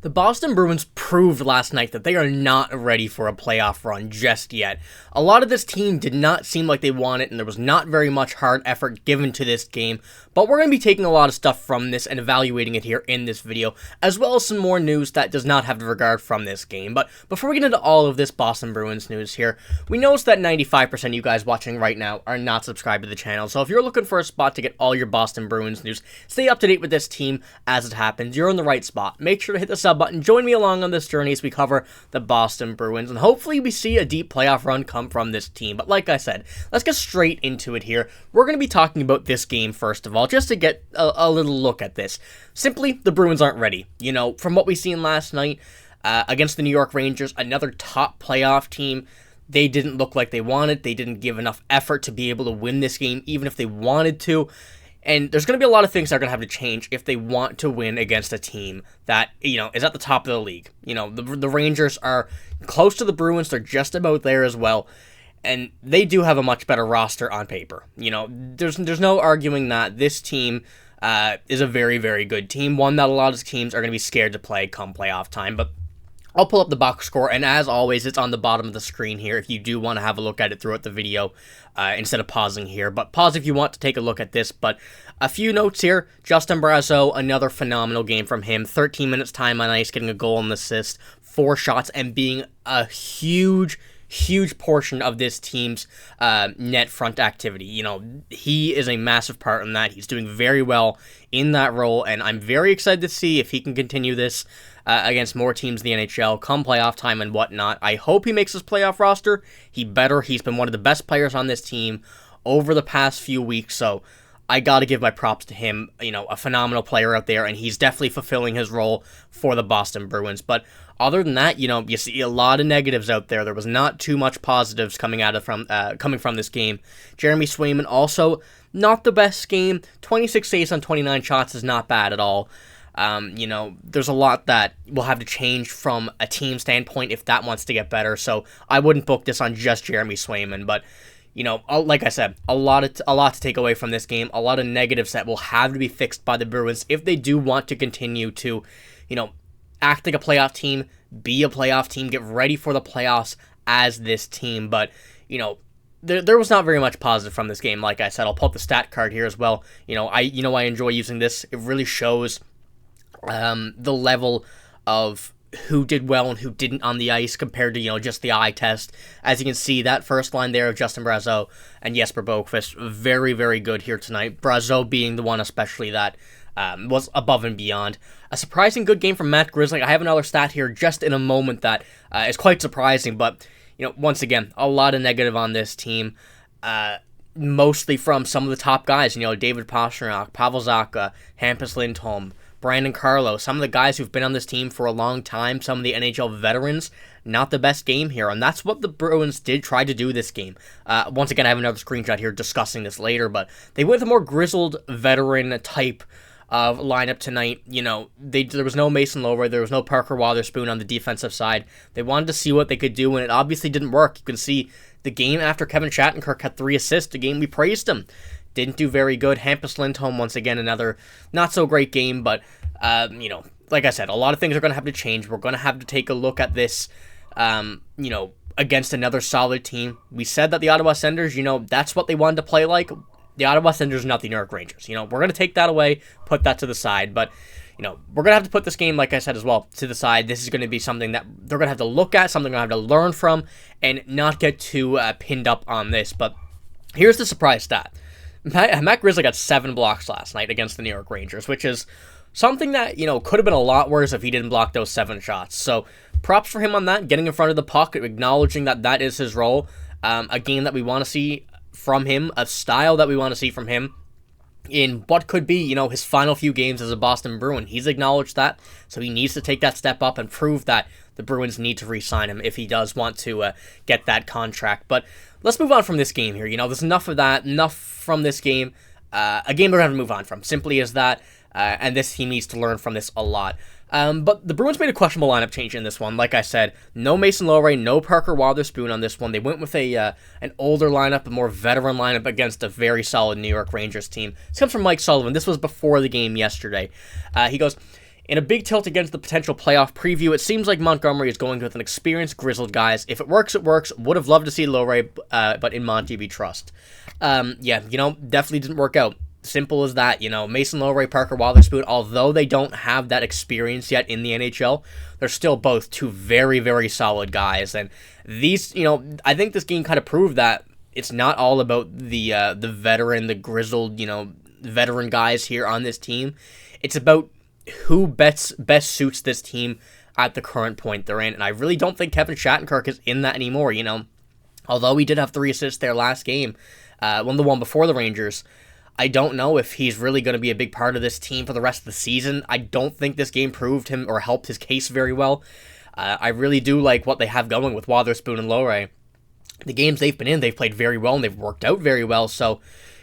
The Boston Bruins proved last night that they are not ready for a playoff run just yet. A lot of this team did not seem like they wanted, and there was not very much hard effort given to this game, but we're going to be taking a lot of stuff from this and evaluating it here in this video, as well as some more news that does not have regard from this game. But before we get into all of this Boston Bruins news here, we noticed that 95% of you guys watching right now are not subscribed to the channel, so if you're looking for a spot to get all your Boston Bruins news, stay up to date with this team as it happens, you're in the right spot. Make sure to hit the sub button, join me along on this journey as we cover the Boston Bruins, and hopefully we see a deep playoff run come from this team. But like I said, let's get straight into it here. We're going to be talking about this game first of all, just to get a little look at this. Simply, the Bruins aren't ready. You know, from what we seen last night against the New York Rangers, another top playoff team, they didn't look like they wanted. They didn't give enough effort to be able to win this game, even if they wanted to. And there's going to be a lot of things that are going to have to change if they want to win against a team that, you know, is at the top of the league. You know, the Rangers are close to the Bruins. They're just about there as well. And they do have a much better roster on paper. You know, there's no arguing that this team is a very, very good team. One that a lot of teams are going to be scared to play come playoff time. But I'll pull up the box score, and as always, it's on the bottom of the screen here if you do want to have a look at it throughout the video instead of pausing here. But pause if you want to take a look at this. But a few notes here. Justin Brazeau, another phenomenal game from him. 13 minutes time on ice, getting a goal and assist, 4 shots, and being a huge portion of this team's net front activity. You know, he is a massive part in that. He's doing very well in that role, and I'm very excited to see if he can continue this against more teams in the NHL come playoff time and whatnot. I hope he makes his playoff roster. He better. He's been one of the best players on this team over the past few weeks, so I got to give my props to him. You know, a phenomenal player out there, and he's definitely fulfilling his role for the Boston Bruins. But other than that, you know, you see a lot of negatives out there. There was not too much positives coming from this game. Jeremy Swayman also not the best game. 26 saves on 29 shots is not bad at all. You know, there's a lot that will have to change from a team standpoint if that wants to get better. So I wouldn't book this on just Jeremy Swayman, but you know, like I said, a lot to take away from this game. A lot of negatives that will have to be fixed by the Bruins if they do want to continue to, you know, act like a playoff team, be a playoff team, get ready for the playoffs as this team. But, you know, there was not very much positive from this game. Like I said, I'll pull up the stat card here as well. I enjoy using this. It really shows the level of who did well and who didn't on the ice compared to, you know, just the eye test. As you can see, that first line there of Justin Brazeau and Jesper Boqvist, very, very good here tonight. Brazeau being the one especially that was above and beyond. A surprising good game from Matt Grzelcyk. I have another stat here just in a moment that is quite surprising, but, you know, once again, a lot of negative on this team, mostly from some of the top guys, you know, David Pastrnak, Pavel Zacha, Hampus Lindholm, Brandon Carlo, some of the guys who've been on this team for a long time, some of the NHL veterans, not the best game here, and that's what the Bruins did try to do this game. Once again, I have another screenshot here discussing this later, but they went with a more grizzled veteran type of lineup tonight. You know, there was no Mason Lohrei, there was no Parker Wotherspoon on the defensive side. They wanted to see what they could do, and it obviously didn't work. You can see the game after Kevin Shattenkirk had 3 assists, the game we praised him. Didn't do very good. Hampus Lindholm, once again, another not-so-great game, but, you know, like I said, a lot of things are going to have to change. We're going to have to take a look at this, you know, against another solid team. We said that the Ottawa Senators, you know, that's what they wanted to play like. The Ottawa Senators are not the New York Rangers. You know, we're going to take that away, put that to the side, but, you know, we're going to have to put this game, like I said as well, to the side. This is going to be something that they're going to have to look at, something they're going to have to learn from, and not get too pinned up on this. But here's the surprise stat. Matt Grzelcyk got 7 blocks last night against the New York Rangers, which is something that, you know, could have been a lot worse if he didn't block those 7 shots. So props for him on that, getting in front of the puck, acknowledging that that is his role. A game that we want to see from him, a style that we want to see from him in what could be, you know, his final few games as a Boston Bruin. He's acknowledged that, so he needs to take that step up and prove that the Bruins need to re-sign him if he does want to get that contract. But let's move on from this game here. You know, there's enough of that, enough from this game. A game we're going to have to move on from, simply as that, and this team needs to learn from this a lot. But the Bruins made a questionable lineup change in this one. Like I said, no Mason Lohrei, no Parker Wotherspoon on this one. They went with an older lineup, a more veteran lineup against a very solid New York Rangers team. This comes from Mike Sullivan. This was before the game yesterday. He goes, In a big tilt against the potential playoff preview, it seems like Montgomery is going with an experienced, grizzled guys. If it works, it works. Would have loved to see Lohrei, but in Monty we trust. Definitely didn't work out. Simple as that. Mason Lohrei, Parker Wotherspoon, although they don't have that experience yet in the NHL, they're still both two very, very solid guys. And these, I think this game kind of proved that it's not all about the veteran, the grizzled, veteran guys here on this team. It's about who best suits this team at the current point they're in. And I really don't think Kevin Shattenkirk is in that anymore, Although he did have 3 assists there last game, the one before the Rangers, I don't know if he's really going to be a big part of this team for the rest of the season. I don't think this game proved him or helped his case very well. I really do like what they have going with Wotherspoon and Lohrei. The games they've been in, they've played very well and they've worked out very well. So,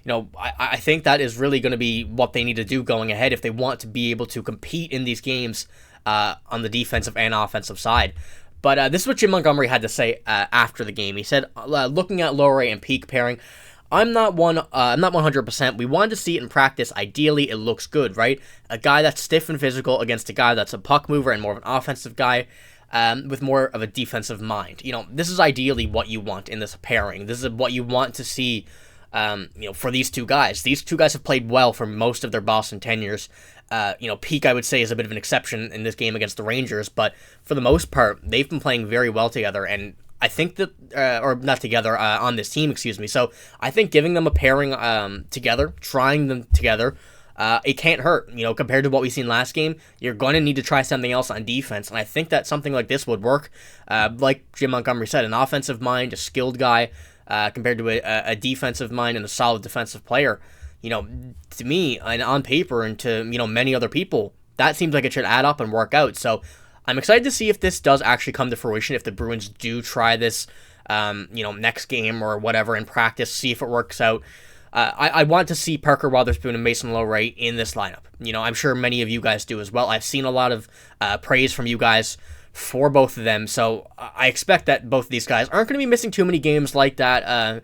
I think that is really going to be what they need to do going ahead if they want to be able to compete in these games on the defensive and offensive side. But this is what Jim Montgomery had to say after the game. He said, looking at Lohrei and peak pairing, I'm not 100%. We wanted to see it in practice. Ideally, it looks good, right? A guy that's stiff and physical against a guy that's a puck mover and more of an offensive guy with more of a defensive mind. This is ideally what you want in this pairing. This is what you want to see, for these two guys. These two guys have played well for most of their Boston tenures. Peak, I would say, is a bit of an exception in this game against the Rangers, but for the most part, they've been playing very well together, and I think that, or not together, on this team, excuse me. So I think giving them a pairing together, trying them together, it can't hurt. Compared to what we've seen last game, you're going to need to try something else on defense. And I think that something like this would work. Like Jim Montgomery said, an offensive mind, a skilled guy, compared to a defensive mind and a solid defensive player. To me, and on paper, and to, many other people, that seems like it should add up and work out. So I'm excited to see if this does actually come to fruition, if the Bruins do try this, next game or whatever in practice, see if it works out. I want to see Parker Wotherspoon and Mason Lohrei in this lineup. I'm sure many of you guys do as well. I've seen a lot of praise from you guys for both of them, so I expect that both of these guys aren't going to be missing too many games like that,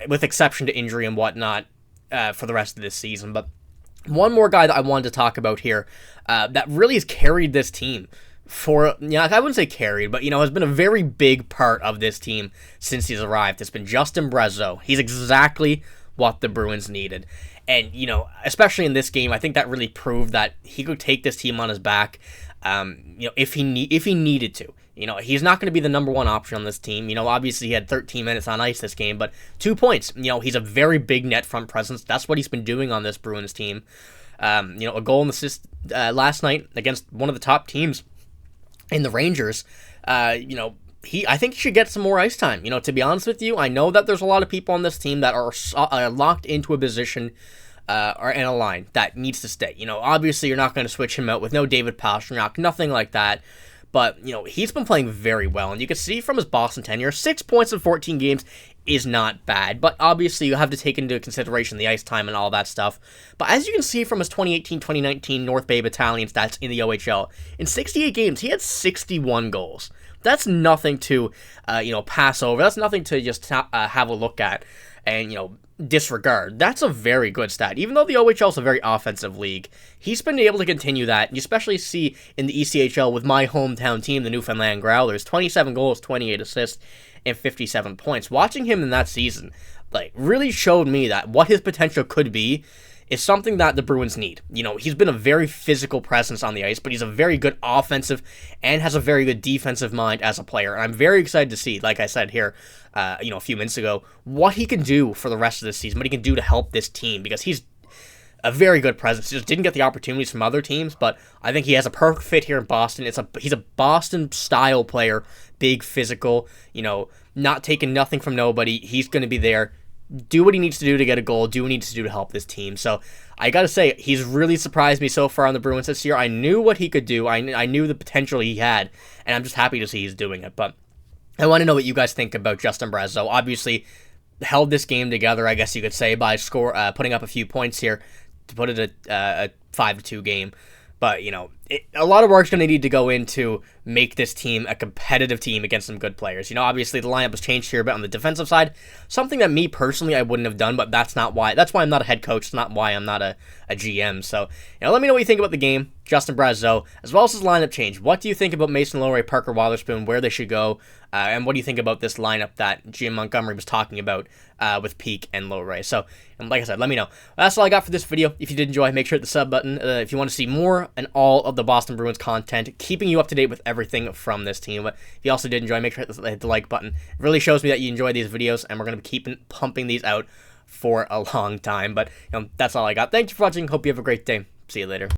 with exception to injury and whatnot, for the rest of this season. But one more guy that I wanted to talk about here, that really has carried this team for, I wouldn't say carried, but, has been a very big part of this team since he's arrived. It's been Justin Brazeau. He's exactly what the Bruins needed. And, especially in this game, I think that really proved that he could take this team on his back, if he needed to. He's not going to be the number one option on this team. Obviously he had 13 minutes on ice this game, but 2 points. He's a very big net front presence. That's what he's been doing on this Bruins team. A goal and assist last night against one of the top teams in the Rangers. I think he should get some more ice time. To be honest with you, I know that there's a lot of people on this team that are locked into a position or in a line that needs to stay. Obviously you're not going to switch him out with no David Pastrnak, nothing like that. But, he's been playing very well, and you can see from his Boston tenure, 6 points in 14 games is not bad. But obviously you have to take into consideration the ice time and all that stuff. But as you can see from his 2018-2019 North Bay Battalion stats in the OHL, in 68 games, he had 61 goals. That's nothing to, pass over. That's nothing to just have a look at and, disregard. That's a very good stat. Even though the OHL is a very offensive league, he's been able to continue that. You especially see in the ECHL with my hometown team, the Newfoundland Growlers, 27 goals, 28 assists, and 57 points. Watching him in that season, really showed me that what his potential could be is something that the Bruins need. He's been a very physical presence on the ice, but he's a very good offensive and has a very good defensive mind as a player. And I'm very excited to see, like I said here, a few minutes ago, what he can do for the rest of this season, what he can do to help this team, because he's a very good presence. He just didn't get the opportunities from other teams, but I think he has a perfect fit here in Boston. He's a Boston-style player, big, physical, not taking nothing from nobody. He's going to be there, do what he needs to do to get a goal, do what he needs to do to help this team. So I got to say, he's really surprised me so far on the Bruins this year. I knew what he could do. I knew the potential he had, and I'm just happy to see he's doing it. But I want to know what you guys think about Justin Brazeau. Obviously, held this game together, I guess you could say, by putting up a few points here to put it a 5-2 game. But, a lot of work's going to need to go into make this team a competitive team against some good players. Obviously the lineup has changed here a bit on the defensive side, something that me personally I wouldn't have done, but that's why I'm not a head coach. It's not why I'm not a GM. So, let me know what you think about the game, Justin Brazeau, as well as his lineup change. What do you think about Mason Lohrei, Parker Wotherspoon, where they should go, and what do you think about this lineup that Jim Montgomery was talking about with Peak and Lohrei? So, like I said, let me know. That's all I got for this video. If you did enjoy, make sure to hit the sub button if you want to see more and all of the Boston Bruins content, keeping you up to date with everything from this team. But if you also did enjoy, make sure to hit the like button. It really shows me that you enjoy these videos, and we're going to keep pumping these out for a long time. But that's all I got. Thank you for watching. Hope you have a great day. See you later.